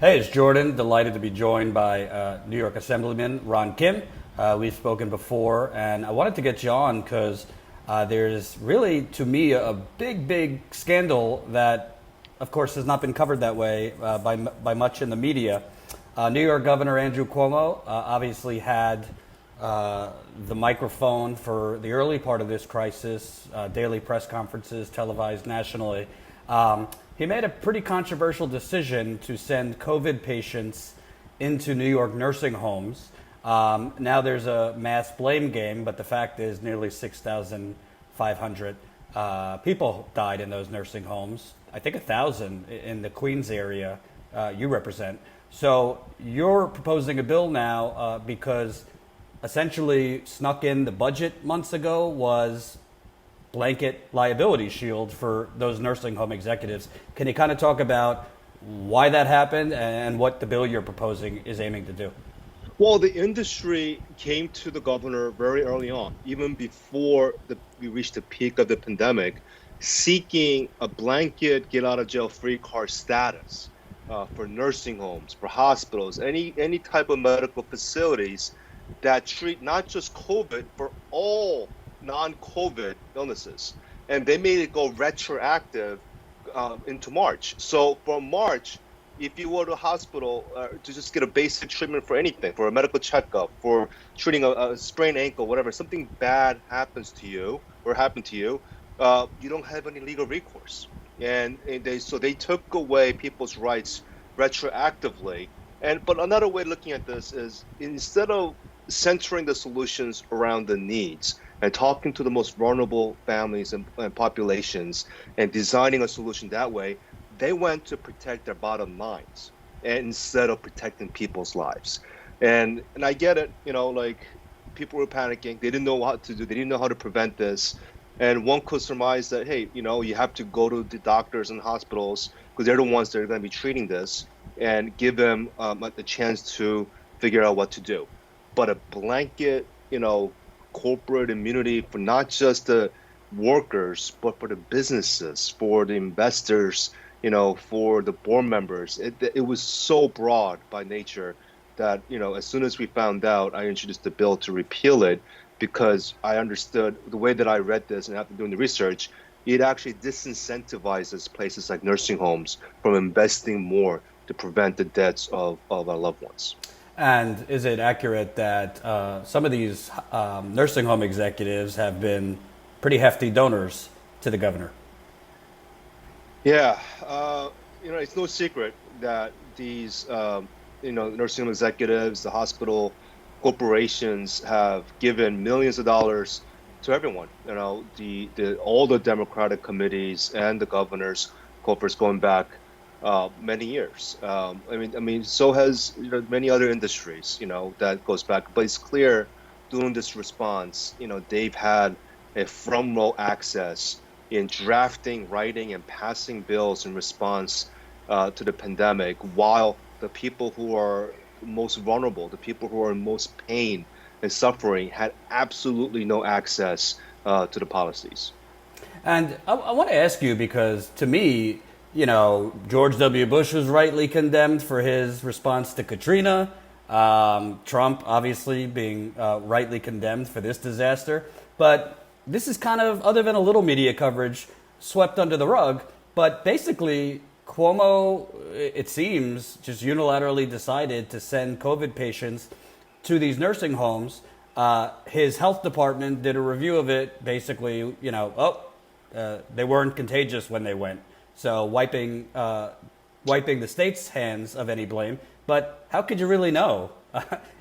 Hey, it's Jordan. Delighted to be joined by New York Assemblyman Ron Kim. We've spoken before, and I wanted to get you on because there's really, to me, a big scandal that, of course, has not been covered that way by much in the media. New York Governor Andrew Cuomo obviously had the microphone for the early part of this crisis, daily press conferences televised nationally. He made a pretty controversial decision to send COVID patients into New York nursing homes. Now there's a mass blame game, but the fact is nearly 6,500 people died in those nursing homes. I think 1,000 in the Queens area you represent. So you're proposing a bill now because essentially snuck in the budget months ago was blanket liability shield for those nursing home executives. Can you kind of talk about why that happened and what the bill you're proposing is aiming to do? Well, the industry came to the governor very early on, even before we reached the peak of the pandemic, seeking a blanket get out of jail free card status for nursing homes, for hospitals, any type of medical facilities that treat not just COVID, for all non-COVID illnesses. And they made it go retroactive into March. So from March, if you go to a hospital to just get a basic treatment for anything, for a medical checkup, for treating a sprained ankle, whatever, something bad happens to you or happened to you, you don't have any legal recourse. And they took away people's rights retroactively. But another way of looking at this is instead of centering the solutions around the needs and talking to the most vulnerable families and populations and designing a solution that way, they went to protect their bottom lines and instead of protecting people's lives. And I get it, like people were panicking. They didn't know what to do. They didn't know how to prevent this. And one could surmise that, hey, you have to go to the doctors and hospitals because they're the ones that are going to be treating this and give them the chance to figure out what to do. But a blanket, corporate immunity for not just the workers, but for the businesses, for the investors, for the board members. It was so broad by nature that, as soon as we found out, I introduced the bill to repeal it because I understood the way that I read this and after doing the research, it actually disincentivizes places like nursing homes from investing more to prevent the deaths of our loved ones. And is it accurate that some of these nursing home executives have been pretty hefty donors to the governor? Yeah, it's no secret that these, nursing home executives, the hospital corporations have given millions of dollars to everyone. All the Democratic committees and the governors, corporates going back many years. So has many other industries. That goes back. But it's clear during this response, they've had a front row access in drafting, writing, and passing bills in response to the pandemic, while the people who are most vulnerable, the people who are in most pain and suffering, had absolutely no access to the policies. And I want to ask you because to me, George W. Bush was rightly condemned for his response to Katrina. Trump, obviously, being rightly condemned for this disaster. But this is kind of, other than a little media coverage, swept under the rug. But basically, Cuomo, it seems, just unilaterally decided to send COVID patients to these nursing homes. His health department did a review of it, basically, they weren't contagious when they went. So wiping the state's hands of any blame. But how could you really know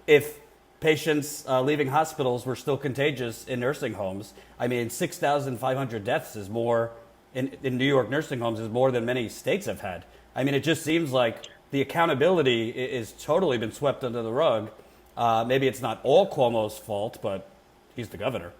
if patients leaving hospitals were still contagious in nursing homes? I mean, 6,500 deaths is more in New York nursing homes is more than many states have had. I mean, it just seems like the accountability is totally been swept under the rug. Maybe it's not all Cuomo's fault, but he's the governor.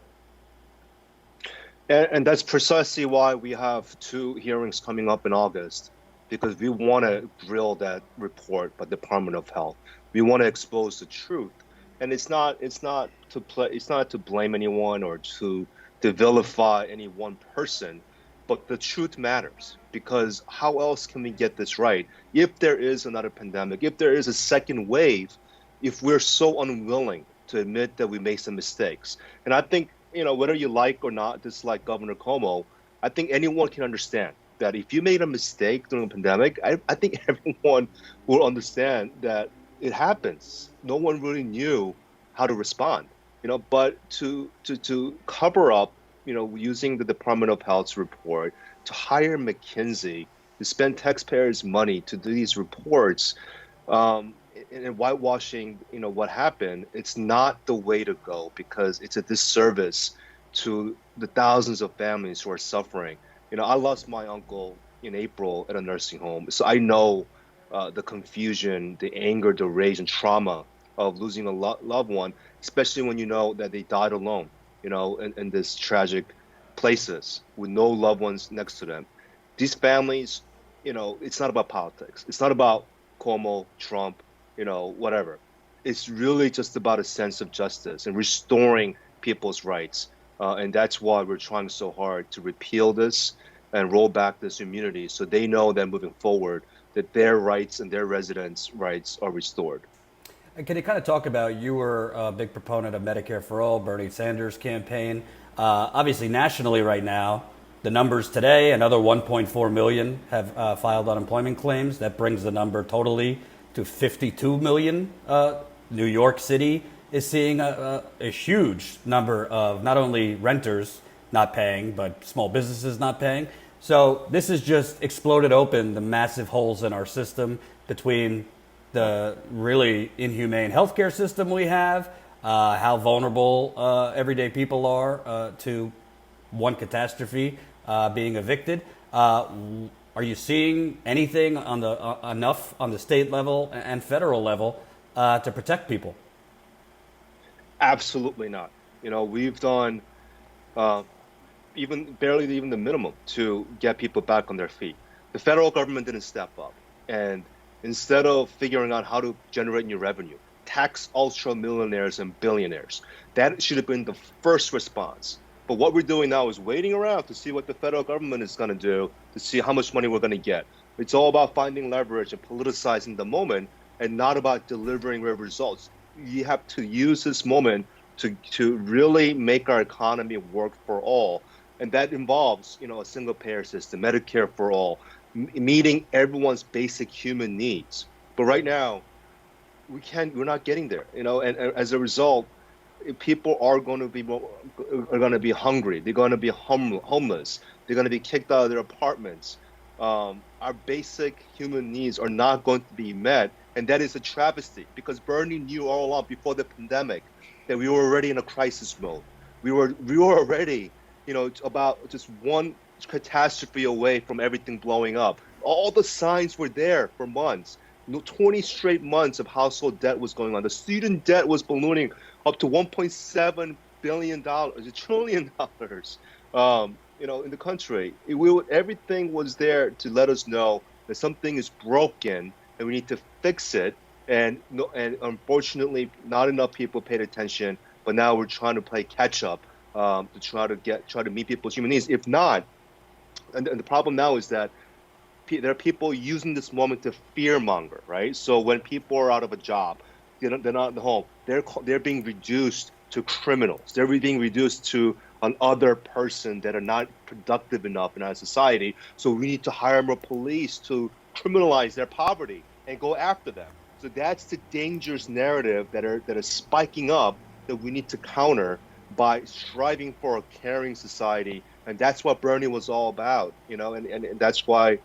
And that's precisely why we have two hearings coming up in August, because we want to drill that report by the Department of Health. We want to expose the truth, and it's not to blame anyone or to vilify any one person, but the truth matters because how else can we get this right? If there is another pandemic, if there is a second wave, if we're so unwilling to admit that we made some mistakes. And I think, whether you like or not dislike Governor Cuomo, I think anyone can understand that if you made a mistake during a pandemic, I think everyone will understand that it happens. No one really knew how to respond, but to cover up, using the Department of Health's report to hire McKinsey to spend taxpayers' money to do these reports, and whitewashing, what happened, it's not the way to go because it's a disservice to the thousands of families who are suffering. I lost my uncle in April at a nursing home, so I know the confusion, the anger, the rage, and trauma of losing a loved one, especially when you know that they died alone, in this tragic places with no loved ones next to them. These families, it's not about politics. It's not about Cuomo, Trump, whatever. It's really just about a sense of justice and restoring people's rights. And that's why we're trying so hard to repeal this and roll back this immunity so they know that moving forward that their rights and their residents' rights are restored. And can you kind of talk about, you were a big proponent of Medicare for All, Bernie Sanders' campaign. Obviously, nationally right now, the numbers today, another 1.4 million have filed unemployment claims. That brings the number totally to 52 million. New York City is seeing a huge number of not only renters not paying, but small businesses not paying. So this has just exploded open the massive holes in our system between the really inhumane healthcare system we have, how vulnerable everyday people are to one catastrophe being evicted. Are you seeing anything on the enough on the state level and federal level to protect people? Absolutely not. We've done even the minimum to get people back on their feet. The federal government didn't step up, and instead of figuring out how to generate new revenue, tax ultra millionaires and billionaires. That should have been the first response. But what we're doing now is waiting around to see what the federal government is going to do, to see how much money we're going to get. It's all about finding leverage and politicizing the moment and not about delivering real results. You have to use this moment to really make our economy work for all. And that involves, a single payer system, Medicare for all, meeting everyone's basic human needs. But right now, we're not getting there, and as a result, people are going to be hungry. They're going to be homeless. They're going to be kicked out of their apartments. Our basic human needs are not going to be met. And that is a travesty because Bernie knew all along before the pandemic that we were already in a crisis mode. We were already, about just one catastrophe away from everything blowing up. All the signs were there for months. 20 straight months of household debt was going on. The student debt was ballooning up to $1.7 billion, $1 trillion, in the country. Everything was there to let us know that something is broken and we need to fix it. And unfortunately, not enough people paid attention. But now we're trying to play catch up to try to meet people's human needs. If not, and the problem now is that there are people using this moment to fearmonger, right? So when people are out of a job, they're not at home, they're being reduced to criminals. They're being reduced to an other person that are not productive enough in our society. So we need to hire more police to criminalize their poverty and go after them. So that's the dangerous narrative that are spiking up that we need to counter by striving for a caring society. And that's what Bernie was all about, and that's why,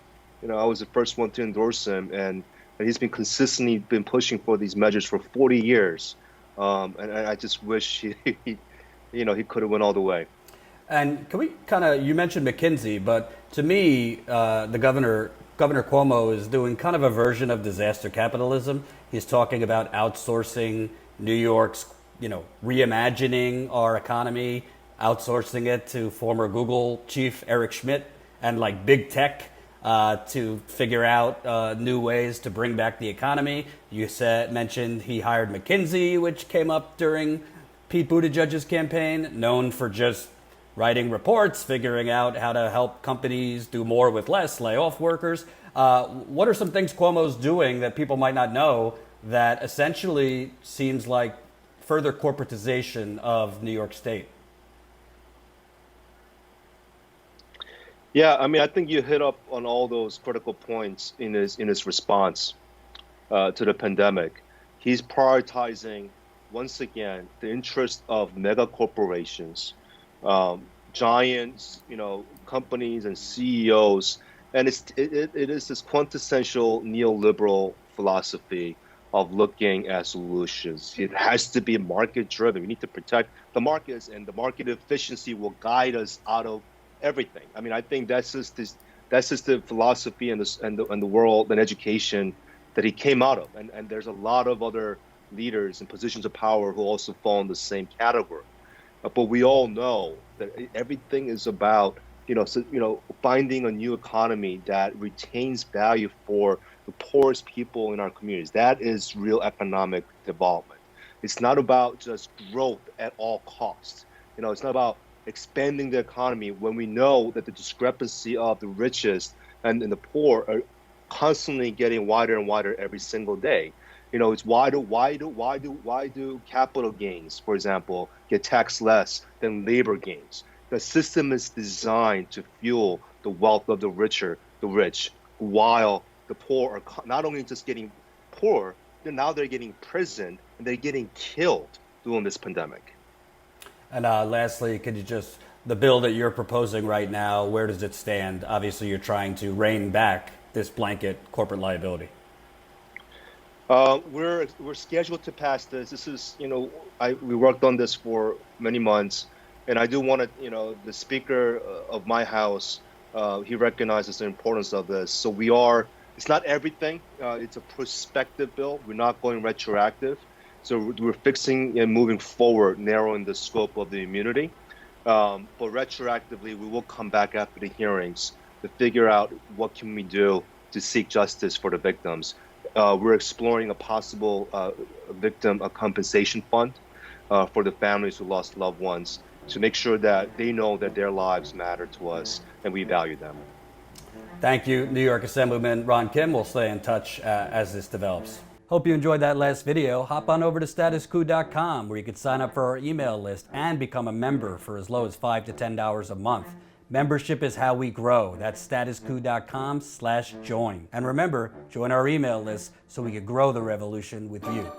I was the first one to endorse him, and he's been consistently pushing for these measures for 40 years. And I just wish he could have went all the way. And can we you mentioned McKinsey, but to me, the Governor Cuomo is doing kind of a version of disaster capitalism. He's talking about outsourcing New York's, reimagining our economy, outsourcing it to former Google chief Eric Schmidt and like big tech to figure out new ways to bring back the economy. You mentioned he hired McKinsey, which came up during Pete Buttigieg's campaign, known for just writing reports, figuring out how to help companies do more with less, lay off workers. What are some things Cuomo's doing that people might not know that essentially seems like further corporatization of New York State? Yeah, I mean, I think you hit up on all those critical points in his response to the pandemic. He's prioritizing once again the interest of mega corporations, giants, companies and CEOs, and it is this quintessential neoliberal philosophy of looking at solutions. It has to be market driven. We need to protect the markets, and the market efficiency will guide us out of everything. I mean, I think that's just the philosophy and the world and education that he came out of. And there's a lot of other leaders in positions of power who also fall in the same category. But we all know that everything is about finding a new economy that retains value for the poorest people in our communities. That is real economic development. It's not about just growth at all costs. It's not about expanding the economy when we know that the discrepancy of the richest and the poor are constantly getting wider and wider every single day. It's why do capital gains, for example, get taxed less than labor gains? The system is designed to fuel the wealth of the rich, while the poor are not only just getting poor, now they're getting imprisoned and they're getting killed during this pandemic. And lastly, could you the bill that you're proposing right now, where does it stand? Obviously, you're trying to rein back this blanket corporate liability. We're scheduled to pass this. This is, we worked on this for many months, and I do want to, the Speaker of my House, he recognizes the importance of this. So it's not everything. It's a prospective bill. We're not going retroactive. So we're fixing and moving forward, narrowing the scope of the immunity. But retroactively, we will come back after the hearings to figure out what can we do to seek justice for the victims. We're exploring a possible victim compensation fund for the families who lost loved ones to make sure that they know that their lives matter to us and we value them. Thank you, New York Assemblyman Ron Kim. We'll stay in touch as this develops. Hope you enjoyed that last video. Hop on over to statuscoup.com where you can sign up for our email list and become a member for as low as $5 to $10 a month. Membership is how we grow. That's statuscoup.com/join. And remember, join our email list so we can grow the revolution with you.